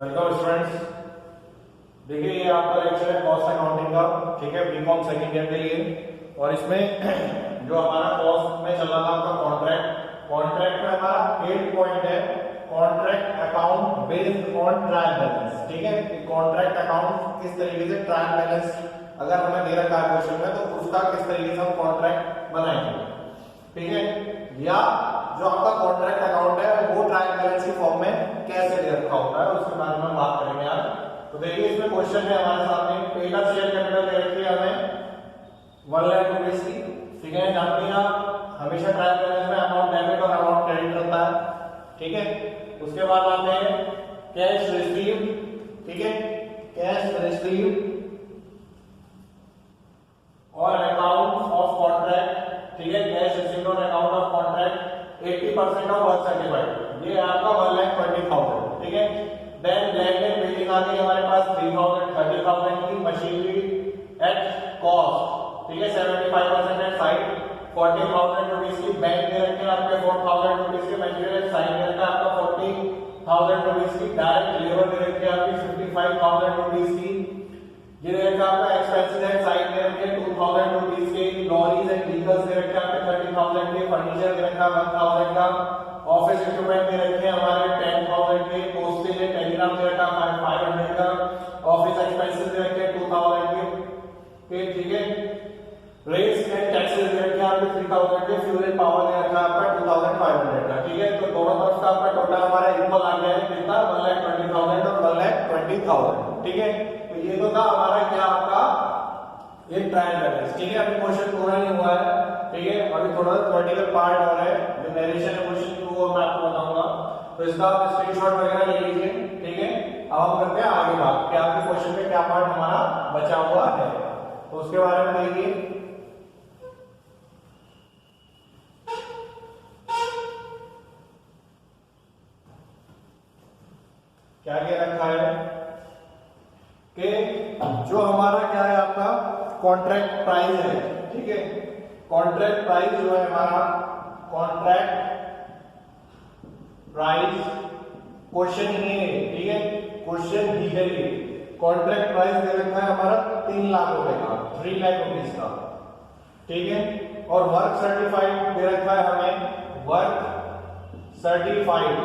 Welcome students. देखिए ये आपका लेक्चर है कॉस्ट अकाउंटिंग का, ठीक है, बीकॉम सेकंड ईयर के लिए। और इसमें जो हमारा कॉस्ट में चल रहा था आपका कॉन्ट्रैक्ट में हमारा 8 पॉइंट है, contract account based on trial balance. ठीक है, कि कॉन्ट्रैक्ट अकाउंट किस तरीके से ट्रायल बैलेंस अगर हमें दे रखा है क्वेश्चन में, तो उसका किस तरीके से हम कॉन्ट्रैक्ट बनाएंगे। ठीक है, या जो आपका कॉन्ट्रैक्ट अकाउंट है वो ट्रायल बैलेंस की फॉर्म में कैसे दे रखा होता है, उसके बारे में बात करेंगे आज। तो देखिए इसमें क्वेश्चन है हमारे सामने, पहला शेयर कैपिटल दे रखी है हमें 1 लाख रुपए की। ठीक है, जानते हैं आप हमेशा ट्रायल बैलेंस में अमाउंट डेबिट और अमाउंट क्रेडिट रहता है। ठीक है, उसके बाद आते हैं कैश रिसीव। ठीक है, कैश रिसीव और अकाउंट ऑफ कॉन्ट्रैक्ट। ठीक है, कैश रिसीव और account of contract 80% of work certified, ये आपका 1,20,000। ठीक है, देन लैंड एंड बिल्डिंग आ गई हमारे पास 30,000 की, मशीनरी एट कॉस्ट। ठीक है, 75% एट साइट 40,000 रुपीज की, बैंक दे रखे हैं आपके 4,000 रुपीज के, मटेरियल साइन दे रखा है आपका 40,000 रुपीज की, डायरेक्ट लेबर दे रखी है आपकी 55,000 रुपीज की, ये दे रखा आपका एक्सपेंसेस एंड साइट दे रखे 2,000 रुपीज के, लॉरीज एंड व्हीकल्स दे रखे आपके 30,000 के, फर्नीचर दे रखा 1,000 का, ऑफिस इक्विपमेंट दे रखे हमारे 10,000 के, पोस्टेज एंड टेलीग्राम दे रखा 500 का, ऑफिस एक्सपेंसेस दे रखे 2,000 के। ठीक है, रेट्स एंड टैक्सेस दे रखे आपके 3,000 के, फ्यूल एंड पावर दे रखा आपका 2,500 का। ठीक है, तो दोनों तरफ का आपका टोटल हमारा इक्वल आ गया है कितना, 1,20,000 और 1,20,000। ठीक है, तो ये तो था हमारा क्या आपका ये ट्रायल बैलेंस। ठीक है, अभी क्वेश्चन पूरा नहीं हुआ है। ठीक है, अभी थोड़ा थ्योरेटिकल पार्ट और है, जो नरेशन है क्वेश्चन की वो मैं आपको बताऊंगा, तो इसका आप स्क्रीनशॉट वगैरह ले लीजिए। ठीक है, अब हम करते हैं आगे बात कि आपके क्वेश्चन में क्या पार्ट हमारा बचा हुआ है, तो उसके बारे में देखिए। क्या क्या रखा है कि जो हमारा क्या है आपका कॉन्ट्रैक्ट प्राइस है। ठीक है, कॉन्ट्रैक्ट प्राइस जो है हमारा, कॉन्ट्रैक्ट प्राइस क्वेश्चन ही है। ठीक है, क्वेश्चन ही है, कॉन्ट्रैक्ट प्राइस दे रखा है हमारा 3 लाख रुपए का, 3 लाख रुपीज का। ठीक है, और वर्क सर्टिफाइड दे रखा है हमें, वर्क सर्टिफाइड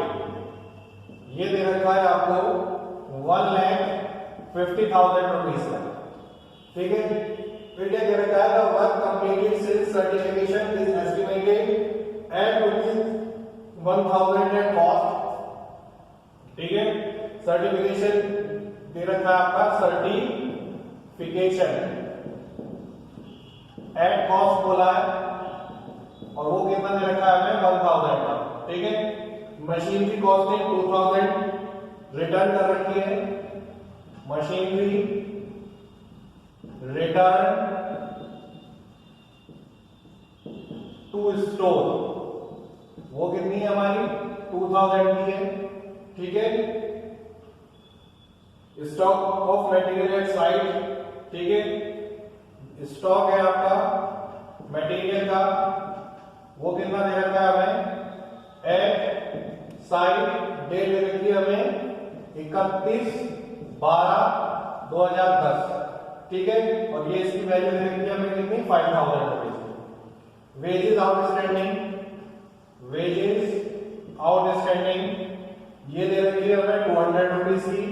ये दे रखा है आपको 1,50,000 रुपीज का। ठीक है, फिर क्या दे रखा है, work completed since certification is estimated at ₹1,000 at cost. ठीक है, सर्टिफिकेशन दे रखा है आपका, सर्टिफिकेशन एट कॉस्ट बोला है, और वो कितना दे रखा है हमें 1,000 का। ठीक है, मशीन की कॉस्टिंग 2,000 रिटर्न कर रखी है, मशीनरी रिटर्न टू स्टोर वो कितनी है हमारी 2,000 की है। ठीक है, stock of material at site. ठीक है, स्टॉक है आपका मटेरियल का, वो कितना दे रखा है हमें एट साइट, डेट दे रखी है हमें 31/12/2010। ठीक है, और ये इसकी वैल्यू दे रखी है हमें कितनी 5,000 rupees. Wages outstanding, wages outstanding ये दे रखी है हमें 200 रुपीज की।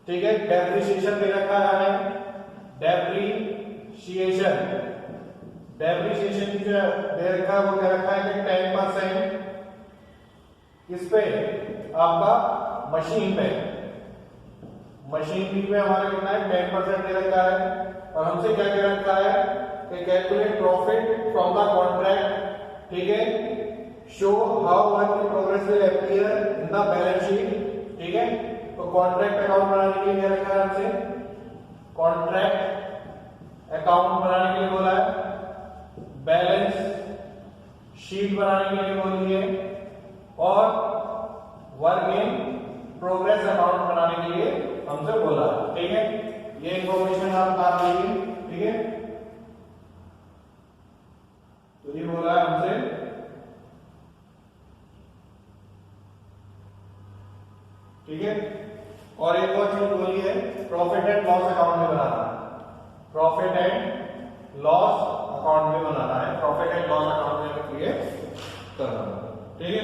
ठीक है, डेप्रिसिएशन दे रखा है हमें, डेप्रिसिएशन की जो दे रखा है वो दे रखा है कि 10% किस पे, आपका मशीन पे, मशीनरी पे हमारा कितना है 10% दे रखा है। और हमसे क्या दे रखा है कि calculate profit from the contract. ठीक है, show how work in progress will appear in the balance sheet. ठीक है, तो कॉन्ट्रैक्ट अकाउंट बनाने के लिए दे रखा है हमसे, कॉन्ट्रैक्ट अकाउंट बनाने के लिए बोला है, बैलेंस शीट बनाने के लिए बोली है, और वर्क इन प्रोग्रेस अकाउंट बनाने के लिए हमसे बोला है। ठीक है, ये इंफॉर्मेशन आप बता दीजिए। ठीक है, तो ये बोला है हमसे, ठीक है, और एक और चीज बोली है प्रॉफिट एंड लॉस अकाउंट भी बनाना है, प्रॉफिट एंड लॉस अकाउंट भी बनाना है, प्रॉफिट एंड लॉस अकाउंट में क्रिएट करना है, ठीक है।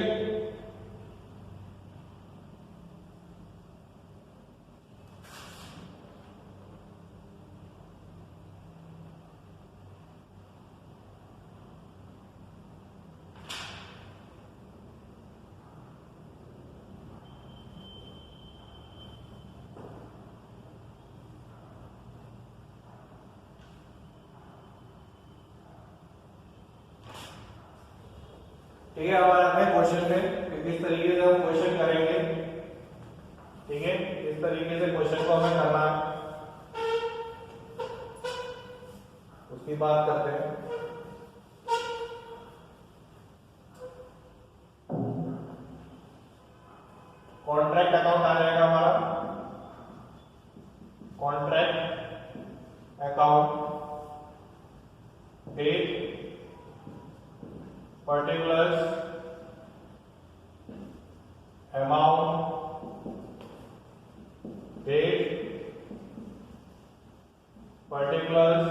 ठीक है, अब आते हैं क्वेश्चन में कि किस तरीके से हम क्वेश्चन करेंगे, ठीक है, किस तरीके से क्वेश्चन को हमें करना है उसकी बात करते हैं। कॉन्ट्रैक्ट अकाउंट आ जाएगा हमारा, contract account, date, particulars, amount, date, particulars,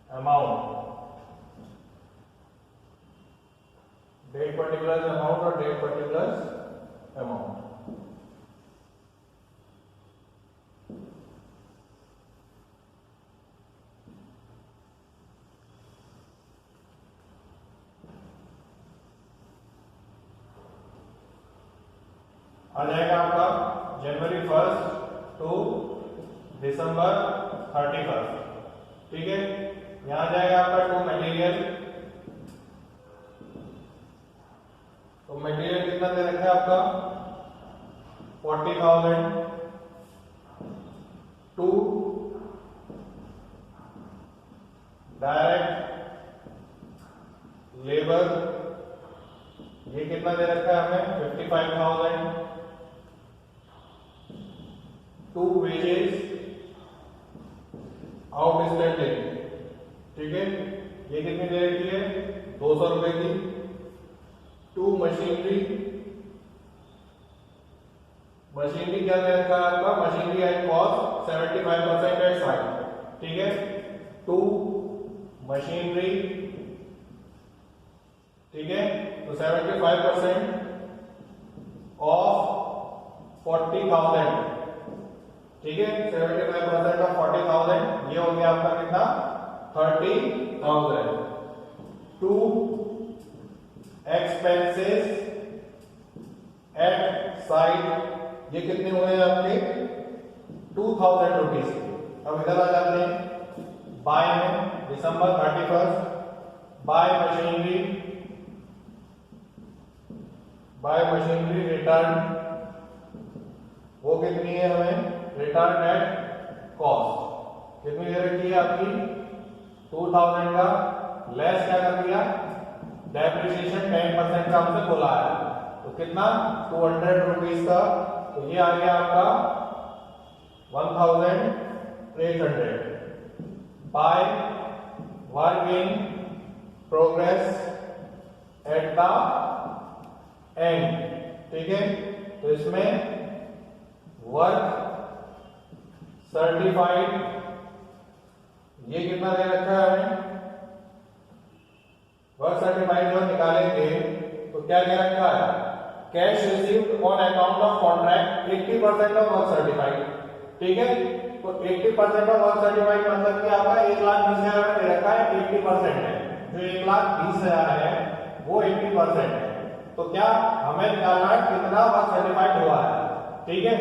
amount, date particulars amount और date particulars amount। आ जाएगा आपका जनवरी 1 टू दिसंबर 31, ठीक है। यहां जाएगा आपका टू मटेरियल, तो मटेरियल कितना दे रखा है आपका 40,000, टू डायरेक्ट लेबर ये कितना दे रखा है हमें 55,000, टू वेजेस आउटस्टैंडिंग, ठीक है, ये कितनी दे रखी है 200 रुपए की, टू मशीनरी, मशीनरी क्या दे रखा है आपका machinery at cost 75% at side, ठीक है, टू मशीनरी, ठीक है, तो 75% ऑफ 40,000, ठीक है, 75% ऑफ 40,000 ये हो गया आपका कितना 30,000, टू एक्सपेंसेस एट साइड ये कितने हुए आपके 2,000 रुपीज। अब इधर आ जाते हैं बाय में दिसंबर 31, बाय मशीनरी रिटर्न वो कितनी है हमें रिटर्न एट कॉस्ट कितनी दे रखी है आपकी 2,000 का, लेस क्या कर दिया डेप्रिसिएशन 10% का हमसे बोला है, तो कितना 200 रुपीज का, तो ये आ गया आपका 1,800 by work in progress at the end, ठीक है, तो इसमें वर्क सर्टिफाइड ये कितना दे रखा है हमें, वर्क सर्टिफाइड जो निकालेंगे तो क्या दे रखा है cash received on account of contract 80% of work certified, ठीक है, तो 80% ऑफ वर्क सर्टिफाइड मतलब कि आपका 1,20,000 दे रखा है 80% है, जो 1,20,000 है वो 80% है, तो क्या हमें निकालना है कितना वर्क सर्टिफाइड हुआ है, ठीक है,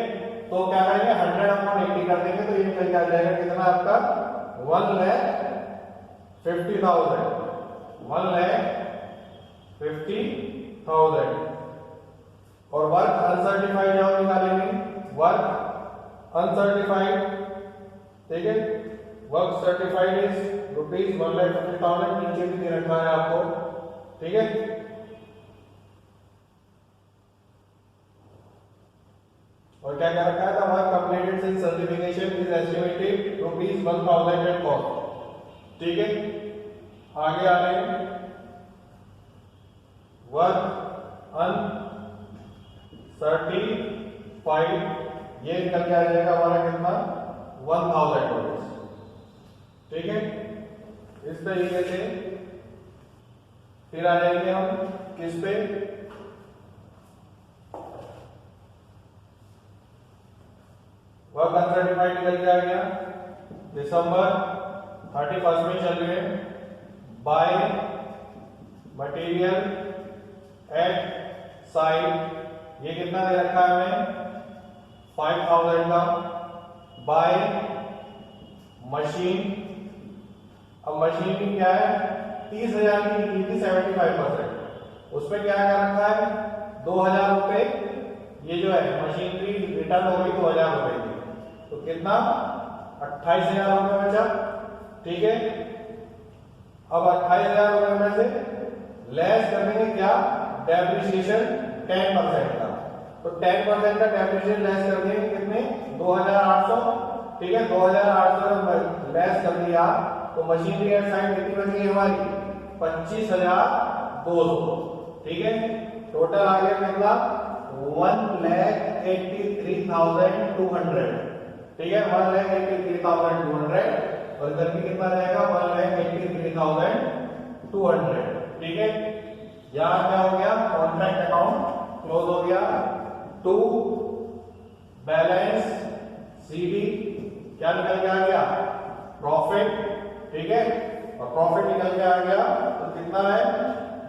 तो क्या करेंगे 100 अपॉन 80 कर देंगे तो ये निकल के आ जाएगा कितना आपका 1,50,000, 1,50,000 और वर्क अनसर्टिफाइड जब निकालेंगे वर्क अनसर्टिफाइड, ठीक है, वर्क सर्टिफाइड इज रुपीज 1,50,000 नीचे भी दे रखा है आपको, ठीक है। और क्या क्या रखा है था work completed since certification is estimated rupees 1,000 at cost, ठीक है। आगे आ रहे हैं वर्क 35, ये निकल के आ जाएगा हमारा कितना 1000 रुपीज। ठीक है, इस तरीके से फिर आ जाएंगे हम किस पे, वर्क अनसर्टिफाइड निकल के आ गया, दिसंबर 31 में चल रहे हैं, बाय मटेरियल एट साइट, ये कितना दे रखा है हमें 5000 का, बाय मशीन, अब मशीन की क्या है 30,000 की निकली थी 75%, उसमें क्या कर रखा है 2000 रुपए, ये जो है मशीनरी रिटर्न हो गई 2000 रुपए की, तो कितना 28,000 रुपए बचा। ठीक है, अब 28,000 रुपए में से लेस करेंगे क्या डेप्रिसिएशन 10% का, तो 10% का डेप्रिसिएशन लेस कर देंगे कितने 2800। ठीक है, 2800 लेस कर दिया तो मशीनरी एट साइड कितनी बच गई हमारी 25,200। ठीक है, टोटल आ गया कितना 1,83,200। ठीक है, 1,83,200 और इधर भी कितना रहेगा 1,83,200। ठीक है, यहां क्या हो गया कॉन्ट्रैक्ट अकाउंट क्लोज हो गया। टू बैलेंस सीडी क्या निकल के आ गया प्रॉफिट। ठीक है, और प्रॉफिट निकल के आ गया तो कितना है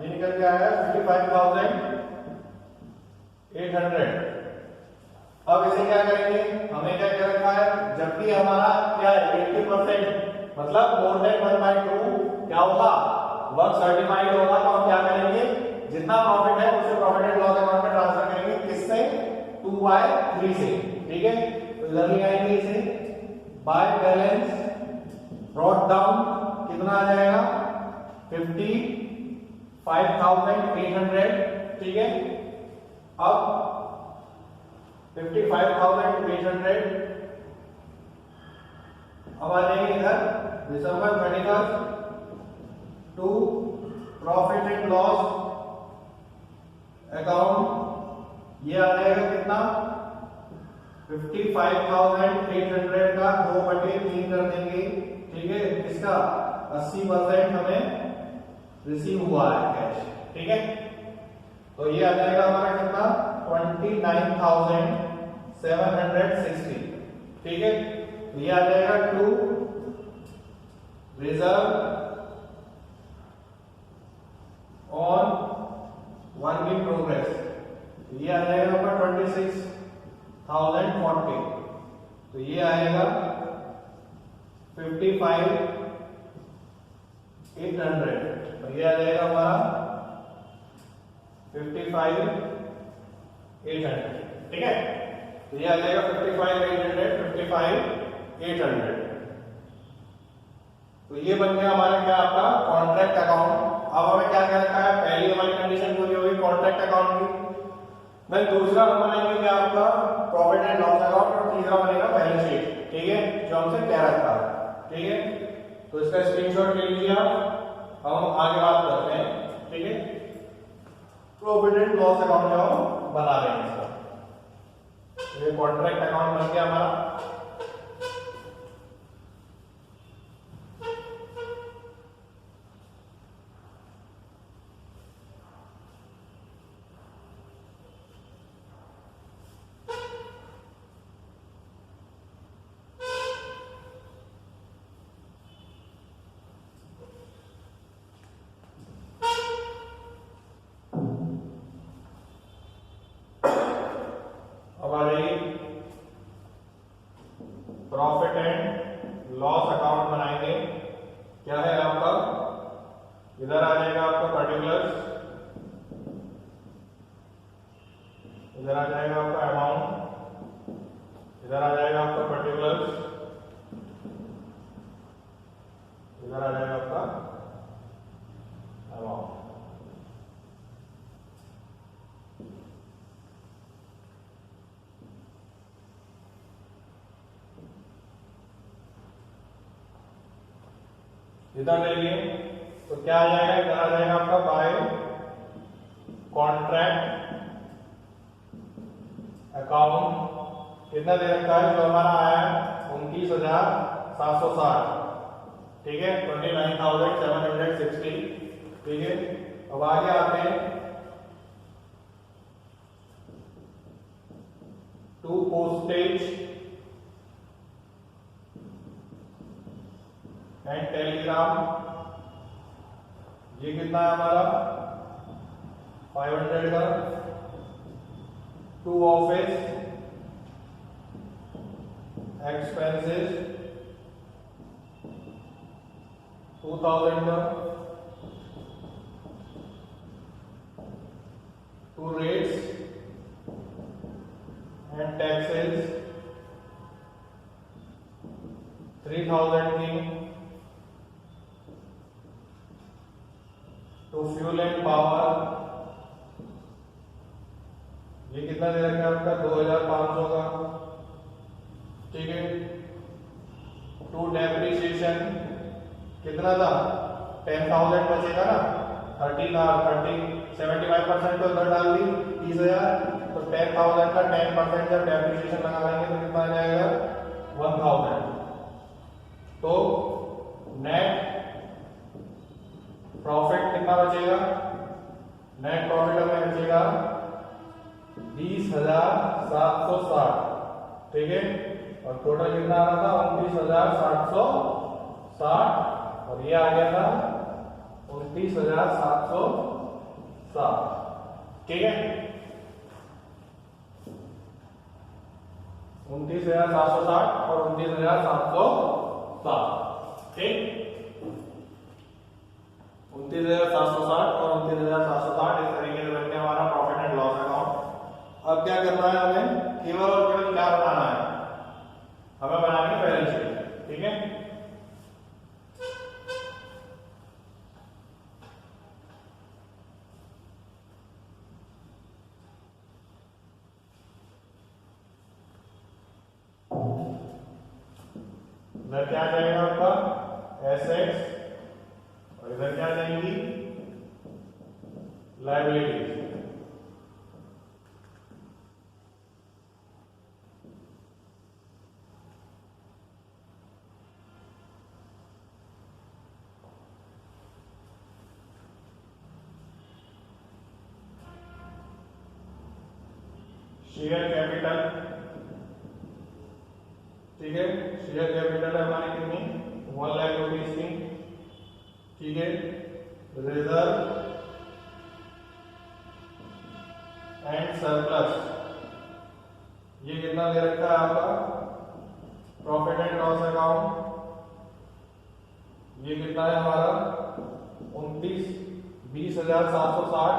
ये निकल के आया 55,800। अब इसे क्या करेंगे, हमें क्या कर रखा है जब भी हमारा क्या है 80% मतलब मोर देन 1/2 क्या होगा वर्क सर्टिफाइड होगा, तो हम क्या करेंगे जितना प्रॉफिट है उसे प्रॉफिट एंड लॉस अकाउंट में ट्रांसफर करेंगे, किससे 2/3 से। ठीक है, तो इधर ले आएंगे इसे बाय बैलेंस ब्रॉट डाउन कितना आ जाएगा 55,800। ठीक है, अब 55,800 अब आ जाएंगे इधर दिसंबर 31 to profit and loss account, ये आ जाएगा कितना 55,800 का 2/3 कर देंगे। ठीक है, इसका 80% हमें रिसीव हुआ है कैश। ठीक है, तो ये आ जाएगा हमारा कितना 29,760। ठीक है, तो ये आ जाएगा to reserve on work in progress, ये आ जाएगा आपका 26,040। तो ये आएगा 55,800 और ये आ जाएगा हमारा 55,800। ठीक है, तो ये आ जाएगा 55,800। तो ये बन गया हमारा क्या आपका कॉन्ट्रैक्ट अकाउंट। अब हमें क्या क्या रखा है, पहली हमारी कंडीशन पूरी होगी कॉन्ट्रैक्ट अकाउंट की, देन दूसरा हम बनाएंगे क्या आपका प्रॉफिट एंड लॉस अकाउंट और तीसरा बनेगा बैलेंस शीट। ठीक है, जो हमसे कह रखा है। ठीक है, तो इसका स्क्रीनशॉट ले लीजिए आप, हम आगे बात करते हैं। ठीक है, प्रॉफिट एंड लॉस अकाउंट जो हम बना रहे हैं इसका, ये कॉन्ट्रैक्ट अकाउंट बन गया हमारा। प्रॉफिट एंड लॉस अकाउंट बनाएंगे। क्या है आपका, इधर आ जाएगा आपका पर्टिकुलर्स, इधर आ जाएगा आपका अमाउंट, इधर आ जाएगा आपका पर्टिकुलर्स, इधर आ जाएगा आपका अमाउंट। इधर ले लिए तो क्या आ जाएगा, इधर आ जाएगा आपका बाय कॉन्ट्रैक्ट अकाउंट कितना दे रखा है, जो हमारा आया है 29,760, ठीक है, 29,760, ठीक है। अब आगे आते हैं टू पोस्टेज एंड टेलीग्राम, ये कितना है हमारा 500 का। टू ऑफिस एक्सपेंसेस 2000 का। टू रेट्स एंड टैक्सेस 3000 की। टू फ्यूल एंड पावर, ये कितना दे रखा है आपका 2500 का, ठीक है। टू डेप्रिसिएशन कितना था 10,000 बचेगा ना, 75% तो उधर डाल दी 30,000, तो 10,000 का 10% जब डेप्रिसिएशन लगा देंगे तो कितना आ जाएगा 1,000। तो नेट प्रॉफिट कितना बचेगा, नेट प्रॉफिट हमें बचेगा 20,760, ठीक है। और टोटल कितना आ रहा था 29,760, और ये आ गया था 29,760, ठीक है। 29,760 और 29,760, ठीक। 29,760 और 29,760 इस तरीके से बनते हमारा प्रॉफिट एंड लॉस अकाउंट। अब क्या करना है हमें, केवल और केवल क्या बनाना है, हमें बनानी है बैलेंस शीट, ठीक है। इधर क्या जाएगा आपका एसेट्स, और इधर क्या जाएंगी लायबिलिटीज। शेयर कैपिटल, ठीक है, शेयर कैपिटल है हमारी कितनी 1 लाख रुपीज की, ठीक है। रिजर्व एंड सरप्लस, ये कितना दे रखा है आपका प्रॉफिट एंड लॉस अकाउंट, ये कितना है हमारा 20,760,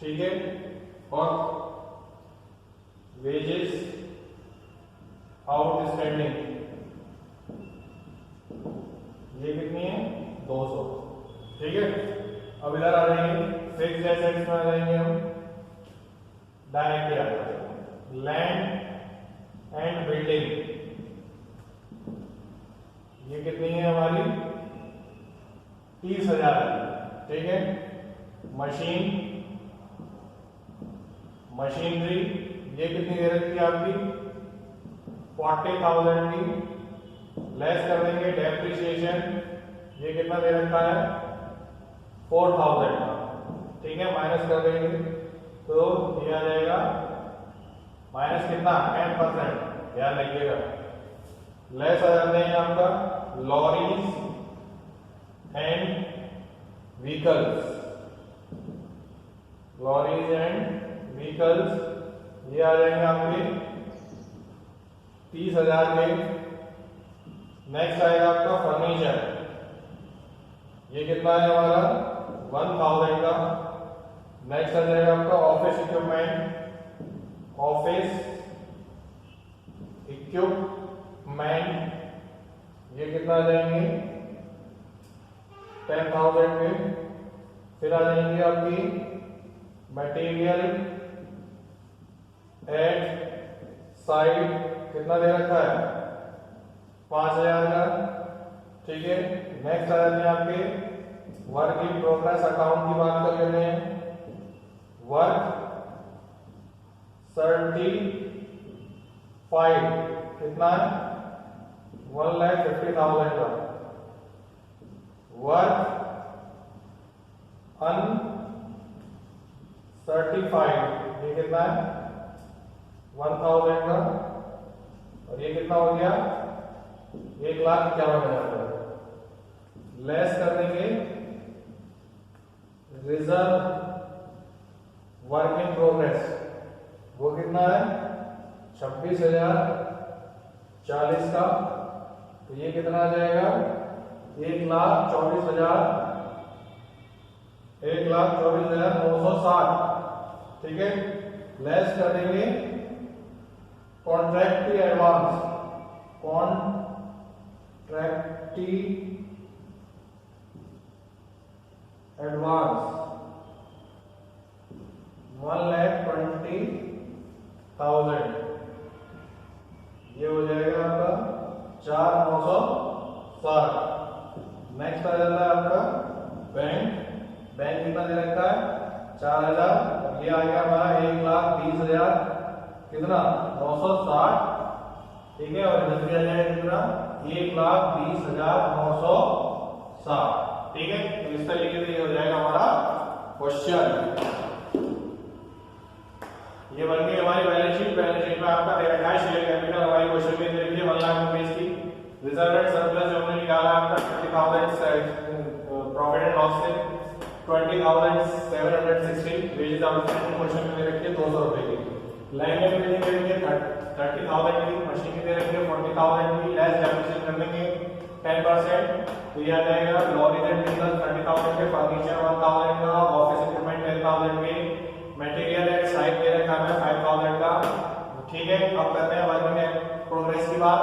ठीक है। और वेजेस आउटस्टैंडिंग, ये कितनी है 200, ठीक है। अब इधर आ जाएंगे फिक्स्ड एसेट्स में, आ जाएंगे हम डायरेक्टली आ जाएंगे लैंड एंड बिल्डिंग, ये कितनी है हमारी 30,000, ठीक है। मशीनरी ये कितनी दे रखी है आपकी 40,000 की। लेस कर देंगे डेप्रिसिएशन, ये कितना दे रखा है 4,000 का, ठीक है। माइनस कर देंगे तो ये आ जाएगा माइनस कितना 10%, ध्यान रखिएगा। लेस आ जाते हैं आपका लॉरीज एंड व्हीकल्स, ये आ जाएंगे आपके 30,000 के। नेक्स्ट आएगा आपका फर्नीचर, ये कितना है हमारा 1,000 का। नेक्स्ट आ जाएगा आपका ऑफिस इक्विपमेंट, ये कितना आ जाएंगे 10,000 के। फिर आ जाएंगे आपकी मटेरियल एट साइड, कितना दे रखा है 5,000 का, ठीक है। नेक्स्ट आ जाते हैं आपके वर्क इन प्रोग्रेस अकाउंट की बात कर लेते हैं। वर्क 35 कितना है 1,50,000 का वर्थ अनसर्टिफाइड ये कितना है 1,000 का और ये कितना हो गया 1,51,000 का। लेस कर देंगे रिजर्व वर्क इन प्रोग्रेस वो कितना है 26,040 का तो ये कितना आ जाएगा 1,24,960 ठीक है। लेस कर देंगे कॉन्ट्रैक्टी एडवांस एडवांस 1,20,000 ये हो जाएगा आपका 4,960। नेक्स्ट आ जाता है आपका बैंक कितना दे रखा है 4,000 ये आ गया हमारा 1,20,000 कितना 960 ठीक है और इधर भी आ जाएगा कितना 1,20,960 ठीक है। तो इस तरीके से ये हो जाएगा हमारा क्वेश्चन। ये बन गई हमारी बैलेंस शीट में आपका दे रखा है शेयर कैपिटल हमारी क्वेश्चन में दे रखी है 1 लाख रुपए की। रिजर्व एंड सरप्लस जो हमने निकाला आपका 30,000 प्रॉफिट एंड लॉस से 20,760 वेजेस आउटस्टैंडिंग क्वेश्चन में दे रखी है 200 रुपए की। लैंड एंड बिल्डिंग दे रखी है 30,000 की। मशीन की दे रखी है 40,000 की। लेस डेप्रिसिएशन कर देंगे 10% तो ये आ जाएगा लॉरीज एंड व्हीकल्स 30,000 के। फर्नीचर 1,000 का। ऑफिस इक्विपमेंट 10,000 के। मटेरियल एंड साइट दे रखा है 5,000 का ठीक है। अब करते हैं वर्क इन प्रोग्रेस की बात।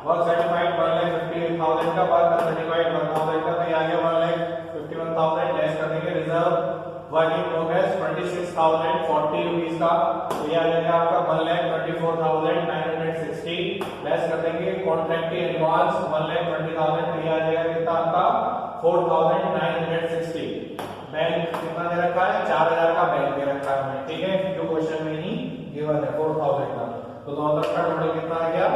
वर्क सर्टिफाइड 1,58,000 का। वर्क सर्टिफाइड 1,000 का तो ये आ गया 1,51,000। लेस कर देंगे reserve work in progress 26,040 rupees का तो ये आ जाएगा आपका 1,24,960। लेस कर देंगे कॉन्ट्रैक्ट एडवांस 1,20,000 तो ये आ जाएगा कितना आपका 4,960। बैंक कितना दे रखा है 4,000 का बैंक दे रखा है ठीक है जो क्वेश्चन में ही गिवन है 4,000 का। तो दोनों तरफ का टोटल कितना आ गया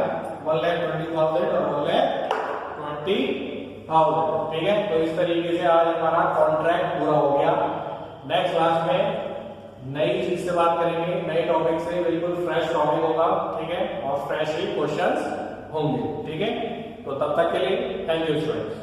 1,20,000 और 1,20,000 ठीक है। तो इस तरीके से आज हमारा कॉन्ट्रैक्ट पूरा हो गया। नेक्स्ट क्लास में नई चीज से बात करेंगे नए टॉपिक से बिल्कुल फ्रेश टॉपिक होगा ठीक है और फ्रेश ही क्वेश्चंस होंगे ठीक है। तो तब तक के लिए थैंक यू स्टूडेंट्स।